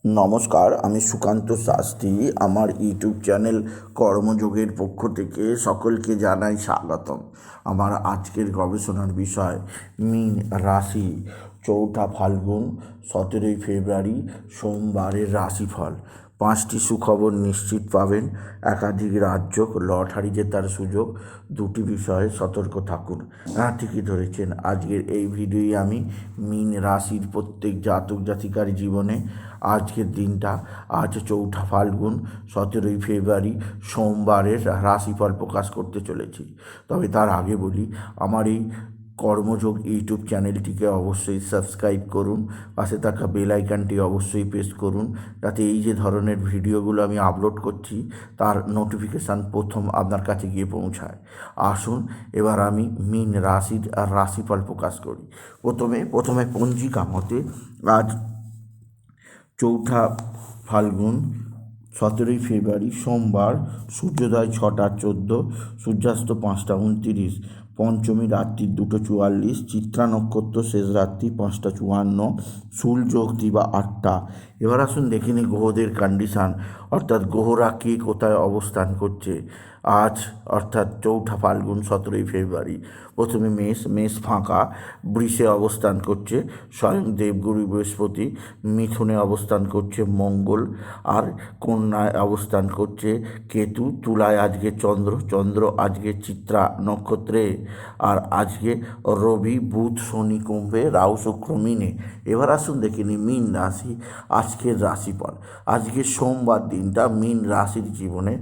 নমস্কার, আমি সুকান্ত শাস্ত্রী। আমার ইউটিউব চ্যানেল কর্মযোগের পক্ষ থেকে সকলকে জানাই স্বাগতম। আমার আজকের গবেষণার বিষয় মীন রাশি, 4 ফাল্গুন 17 ফেব্রুয়ারি সোমবারের রাশিফল। 5টি সুখবর নিশ্চিত পাবেন, একাধিক রাজ্য, লটারি জেতার সুযোগ, 2টি বিষয়ে সতর্ক থাকুন। হ্যাঁ, ঠিকই ধরেছেন। আজকের এই ভিডিওয়ে আমি মীন রাশির প্রত্যেক জাতক জাতিকার জীবনে আজকের দিনটা, আজ 4 ফাল্গুন 17 ফেব্রুয়ারি সোমবারের রাশিফল প্রকাশ করতে চলেছি। তবে তার আগে বলি, আমার এই কর্মযোগ ইউটিউব চ্যানেলটিকে অবশ্যই সাবস্ক্রাইব করুন, পাশে থাকা বেল আইকনটি অবশ্যই প্রেস করুন, যাতে এই যে ধরনের ভিডিওগুলো আমি আপলোড করছি তার নোটিফিকেশান প্রথম আপনার কাছে গিয়ে পৌঁছায়। আসুন এবার আমি মীন রাশির রাশিফল প্রকাশ করি। প্রথমে পঞ্জিকা মতে আজ 4 ফাল্গুন 17 ফেব্রুয়ারি সোমবার, সূর্যোদয় 6টা 14, সূর্যাস্ত 5টা 29, পঞ্চমী রাত্রি 2টা 44, চিত্রা নক্ষত্র শেষ রাত্রি 5টা 54, সূর্যোগ দিবা 8টা। এবার আসুন দেখে নিই গ্রহদের কন্ডিশান, অর্থাৎ গ্রহরা কে কোথায় অবস্থান করছে আজ, অর্থাৎ 4 ফাল্গুন 17 ফেব্রুয়ারি। প্রথমে মেষ ফাঁকা, বৃষে অবস্থান করছে স্বয়ং দেবগুরু বৃহস্পতি, মিথুনে অবস্থান করছে মঙ্গল, আর কন্যায় অবস্থান করছে কেতু, তুলায় আজকে চন্দ্র আজকে চিত্রা নক্ষত্রে, আর আজকে রবি বুধ শনি কুম্ভে, রাহু শুক্র মিনে। এবার আসুন দেখে নিই মীন রাশি আজকের রাশিফল। আজকে সোমবার দিনটা মীন রাশির জীবনে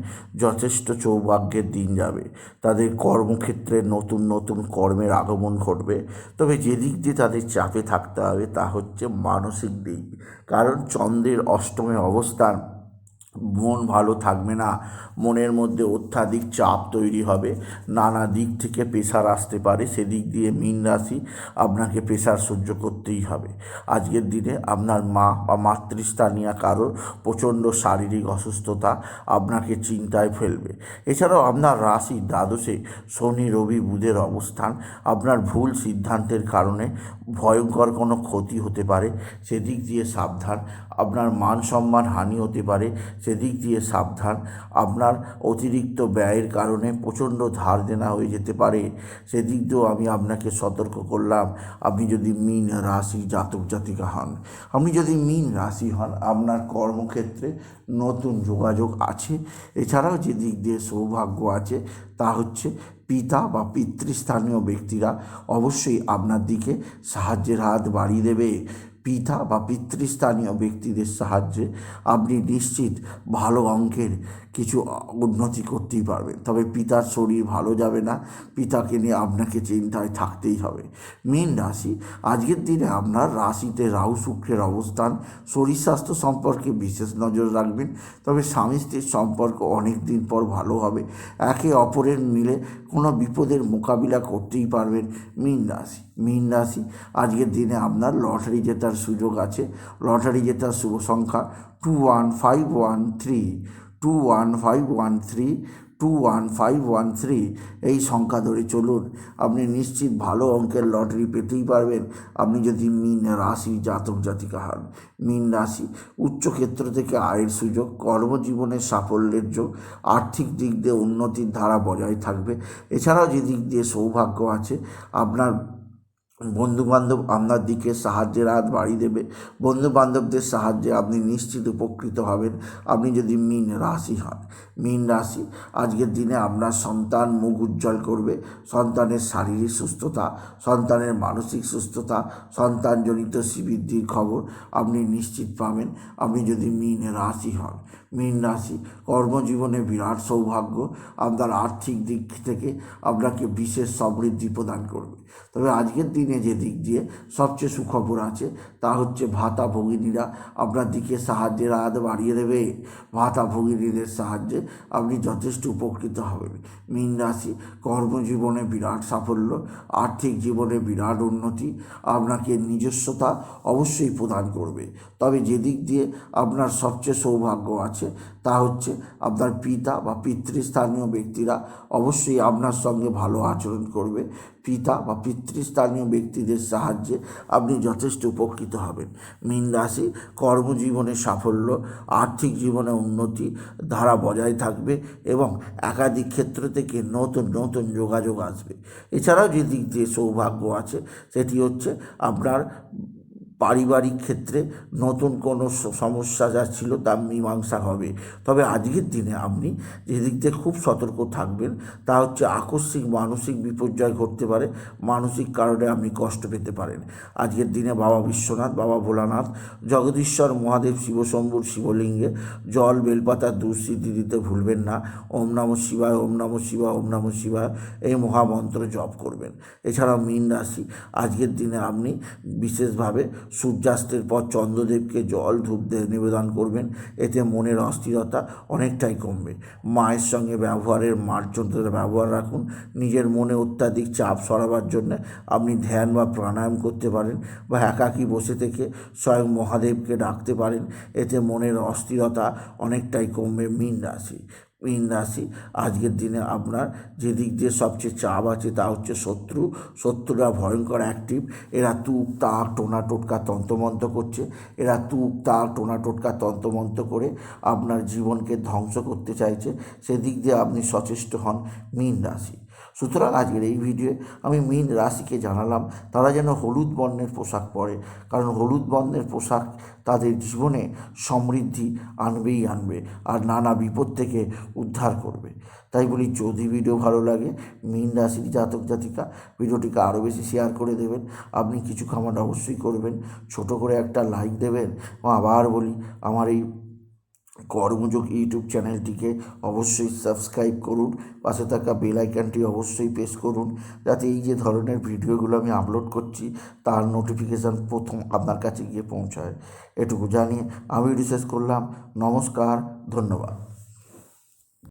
যথেষ্ট সৌভাগ্যের দিন যাবে। তাদের কর্মক্ষেত্রে নতুন নতুন কর্মের আগমন ঘটবে। তবে যে দিক দিয়ে তাদের চাপে থাকতে হবে তা হচ্ছে মানসিক দিক, কারণ চন্দ্রের অষ্টমে অবস্থান, মন ভালো থাকবে না, মনের মধ্যে অত্যাধিক চাপ তৈরি হবে, নানা দিক থেকে প্রেশার আসতে পারে। সেদিক দিয়ে মীন রাশি আপনাকে প্রেশার সহ্য করতেই হবে। আজকের দিনে আপনার মা বা মাতৃস্থানীয় কারোর প্রচণ্ড শারীরিক অসুস্থতা আপনাকে চিন্তায় ফেলবে। এছাড়াও আপনার রাশি দ্বাদশে শনি রবি বুধের অবস্থান আপনার ভুল সিদ্ধান্তের কারণে ভয়ঙ্কর কোনো ক্ষতি হতে পারে, সেদিক দিয়ে সাবধান। আপনার মান সম্মান হানি হতে পারে, সেদিক দিয়ে সাবধান। আপনার অতিরিক্ত ব্যয়ের কারণে প্রচণ্ড ধার দেনা হয়ে যেতে পারে, সেদিক দিয়েও আমি আপনাকে সতর্ক করলাম। আপনি যদি মীন রাশি জাতক জাতিকা হন, আপনার কর্মক্ষেত্রে নতুন যোগাযোগ আছে। এছাড়াও যে দিক দিয়ে সৌভাগ্য আছে তা হচ্ছে পিতা বা পিতৃস্থানীয় ব্যক্তিরা অবশ্যই আপনার দিকে সাহায্যের হাত বাড়িয়ে দেবে। পিতা বা পিতৃস্থানীয় ব্যক্তিদের সাহায্যে আপনি নিশ্চিত ভালো অঙ্কের কিছু উন্নতি করতেই পারবেন। তবে পিতার শরীর ভালো যাবে না, পিতাকে নিয়ে আপনাকে চিন্তায় থাকতেই হবে। মীন রাশি আজকের দিনে আপনার রাশিতে রাহু শুক্রের অবস্থান, শরীর স্বাস্থ্য সম্পর্কে বিশেষ নজর রাখবেন। তবে স্বামী স্ত্রীর সম্পর্ক অনেক দিন পর ভালো হবে, একে অপরের মিলে কোনো বিপদের মোকাবিলা করতেই পারবেন। মীন রাশি আজকের দিনে আপনার লটারি জেতার সুযোগ আছে। লটারি জেতার শুভ সংখ্যা 21513, 21513, 21513। এই সংখ্যা ধরে চলুন, আপনি নিশ্চিত ভালো অঙ্কের লটারি পেতেই পারবেন আপনি যদি মীন রাশি জাতক জাতিকা হন। মীন রাশি উচ্চক্ষেত্র থেকে আয়ের সুযোগ, কর্মজীবনের সাফল্যের যোগ, আর্থিক দিক দিয়ে উন্নতির ধারা বজায় থাকবে। এছাড়াও যে দিক দিয়ে সৌভাগ্য আছে, আপনার বন্ধুবান্ধব আপনার দিকে সাহায্যের হাত বাড়িয়ে দেবে। বন্ধুবান্ধবদের সাহায্যে আপনি নিশ্চিত উপকৃত হবেন আপনি যদি মীন রাশি হন। মীন রাশি আজকের দিনে আপনার সন্তান মুখ উজ্জ্বল করবে। সন্তানের শারীরিক সুস্থতা, সন্তানের মানসিক সুস্থতা, সন্তানজনিত শ্রীবৃদ্ধির খবর আপনি নিশ্চিত পাবেন আপনি যদি মীন রাশি হন। মীন রাশি কর্মজীবনে বিরাট সৌভাগ্য, আপনার আর্থিক দিক থেকে আপনাকে বিশেষ সমৃদ্ধি প্রদান করবে। তবে আজকের দিনে যে দিক দিয়ে সবচেয়ে সুখবর আছে তা হচ্ছে ভাতা ভগিনীরা আপনার দিকে সাহায্যের হাত বাড়িয়ে দেবে। ভাতা ভগিনীদের সাহায্যে আপনি যথেষ্ট উপকৃত হবেন। মীন রাশি কর্মজীবনে বিরাট সাফল্য, আর্থিক জীবনে বিরাট উন্নতি আপনাকে নিজস্বতা অবশ্যই প্রদান করবে। তবে যে দিক দিয়ে আপনার সবচেয়ে সৌভাগ্য আছে তা হচ্ছে আপনার পিতা বা পিতৃস্থানীয় ব্যক্তিরা অবশ্যই আপনার সঙ্গে ভালো আচরণ করবে। পিতা বা পিতৃস্থানীয় ব্যক্তিদের সাহায্যে আপনি যথেষ্ট উপকৃত হবেন। মীন রাশি, কর্মজীবনে সাফল্য, আর্থিক জীবনে উন্নতি ধারা বজায় থাকবে এবং একাধিক ক্ষেত্র থেকে নতুন নতুন যোগাযোগ আসবে। এছাড়াও যে দিক দিয়ে সৌভাগ্য আছে সেটি হচ্ছে আপনার পারিবারিক ক্ষেত্রে নতুন কোনো সমস্যা যা ছিল তা মীমাংসা হবে। তবে আজকের দিনে আপনি যে দিক দিয়ে খুব সতর্ক থাকবেন তা হচ্ছে আকস্মিক মানসিক বিপর্যয় ঘটতে পারে, মানসিক কারণে আপনি কষ্ট পেতে পারেন। আজকের দিনে বাবা বিশ্বনাথ, বাবা ভোলানাথ, জগদীশ্বর মহাদেব, শিবশম্ভুর শিবলিঙ্গে জল, বেলপাতা, দুঃসিদ্ধি দিতে ভুলবেন না। ওম নমঃ শিবায়, ওম নমঃ শিবায়, ওম নমঃ শিবায় এই মহামন্ত্র জপ করবেন। এছাড়াও মীন রাশি, আজকের দিনে আপনি বিশেষভাবে সূর্যাস্তের পর চন্দ্রদেবকে জল ধূপ নিবেদন করবেন। এতে মনের অস্থিরতা অনেকটাই কমবে। মায়ের সঙ্গে ব্যবহারের মার্জনতা ব্যবহার রাখুন। নিজের মনে অত্যাধিক চাপ সরাবার জন্য আপনি ধ্যান বা প্রাণায়াম করতে পারেন বা একাকী বসে থেকে স্বয়ং মহাদেবকে ডাকতে পারেন। এতে মনের অস্থিরতা অনেকটাই কমবে। মীন রাশি, আজকের দিনে আপনার যে দিক দিয়ে সবচেয়ে চাপ আছে তা হচ্ছে শত্রুরা ভয়ঙ্কর অ্যাক্টিভ। এরা তুক তাক টোনা টোটকা তন্ত্রমন্ত্র করছে। এরা তুক তাক টোনা টোটকা তন্ত্রমন্ত্র করে আপনার জীবনকে ধ্বংস করতে চাইছে। সেদিক দিয়ে আপনি সচেষ্ট হন মীন রাশি। সুতরাং আজকের এই ভিডিওয়ে আমি মীন রাশিকে জানালাম তারা যেন হলুদ বর্ণের পোশাক পরে, কারণ হলুদ বর্ণের পোশাক তাদের জীবনে সমৃদ্ধি আনবে আর নানা বিপদ থেকে উদ্ধার করবে। তাই বলি, যদি ভিডিও ভালো লাগে মীন রাশির জাতক জাতিকা ভিডিওটিকে আরও বেশি শেয়ার করে দেবেন। আপনি কিছু কমেন্ট অবশ্যই করবেন, ছোট করে একটা লাইক দেবেন। আবার বলি, আমার এই কর্মযোগ ইউটিউব চ্যানেলটিকে অবশ্যই সাবস্ক্রাইব করুন, পাশে থাকা বেল আইকনটি অবশ্যই প্রেস করুন, যাতে এই যে ধরনের ভিডিওগুলো আমি আপলোড করছি তার নোটিফিকেশান প্রথম আপনার কাছে গিয়ে পৌঁছায়। এটুকু জানিয়ে আমি শেষ করলাম। নমস্কার, ধন্যবাদ।